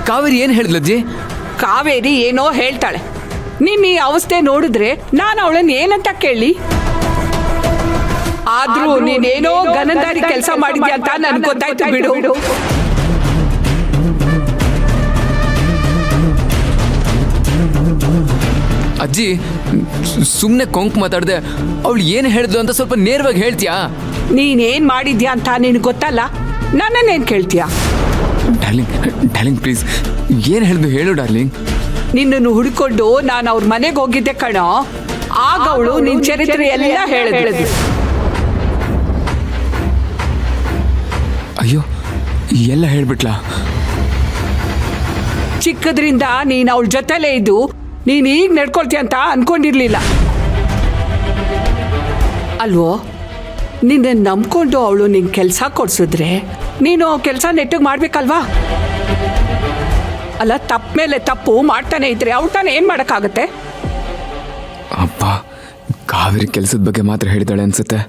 ಕಾವೇರಿ ಏನು ಹೇಳಿದ್ಲಜ್ಜಿ? ಕಾವೇರಿ ಏನೋ ಹೇಳ್ತಾಳೆ. ನಿನ್ನ ಈ ಅವಸ್ಥೆ ನೋಡಿದ್ರೆ ನಾನು ಅವಳನ್ನ ಏನಂತ ಕೇಳಿ? ಆದ್ರೂ ನೀನೇನೋ ಗನಂದಾರಿ ಕೆಲಸ ಮಾಡಿದ್ಯಾ ಅಂತ ನನ್ಗೆ ಗೊತ್ತಾಯ್ತು ಬಿಡು. ಅಜ್ಜಿ ಸುಮ್ಮನೆ ಕೊಂಕ್ ಮಾತಾಡ್ದೆ. ಅವಳು ಏನು ಹೇಳಿದ್ಲು ಅಂತ ಸ್ವಲ್ಪ ನೇರವಾಗಿ ಹೇಳ್ತೀಯಾ? ನೀನೇನ್ ಮಾಡಿದ್ಯಾ ಅಂತ ನಿನಗೆ ಗೊತ್ತಲ್ಲ, ನನ್ನನ್ನೇನ್ ಕೇಳ್ತೀಯಾ? ಡಾರ್ಲಿಂಗ್ ಪ್ಲೀಸ್, ಏನು ಹೇಳಿದ್ಲು ಹೇಳು ಡಾರ್ಲಿಂಗ್. ನಿನ್ನನ್ನು ಹುಡುಕೊಂಡು ನಾನು ಅವ್ರ ಮನೆಗೆ ಹೋಗಿದ್ದೆ ಕಣೋ. ಆಗ ಅವಳು ನಿನ್ ಚರಿತ್ರೆ ಎಲ್ಲ ಹೇಳಿದ್ಲು. ಅಯ್ಯೋ, ಎಲ್ಲ ಹೇಳ್ಬಿಟ್ಲಾ? ಚಿಕ್ಕದ್ರಿಂದ ನೀನು ಅವಳ ಜೊತೆಲೇ ಇದ್ದು ನೀನು ಈಗ ನಡ್ಕೊಳ್ತೀಯ ಅಂತ ಅನ್ಕೊಂಡಿರ್ಲಿಲ್ಲ ಅಲ್ವೋ? ನಿನ್ನ ನಂಬ್ಕೊಂಡು ಅವಳು ನಿನ್ ಕೆಲಸ ಕೊಡ್ಸಿದ್ರೆ ನೀನು ಕೆಲಸ ನೆಟ್ಟಿಗೆ ಮಾಡ್ಬೇಕಲ್ವಾ? ಅಲ್ಲ, ತಪ್ಪ ಮೇಲೆ ತಪ್ಪು ಮಾಡ್ತಾನೆ ಇದ್ರೆ ಅವಳು ತಾನೇ ಏನ್ ಮಾಡಕ್ಕಾಗತ್ತೆ? ಅಪ್ಪ, ಕಾವೇರಿ ಕೆಲಸದ ಬಗ್ಗೆ ಮಾತ್ರ ಹೇಳಿದಾಳೆ ಅನ್ಸುತ್ತೆ.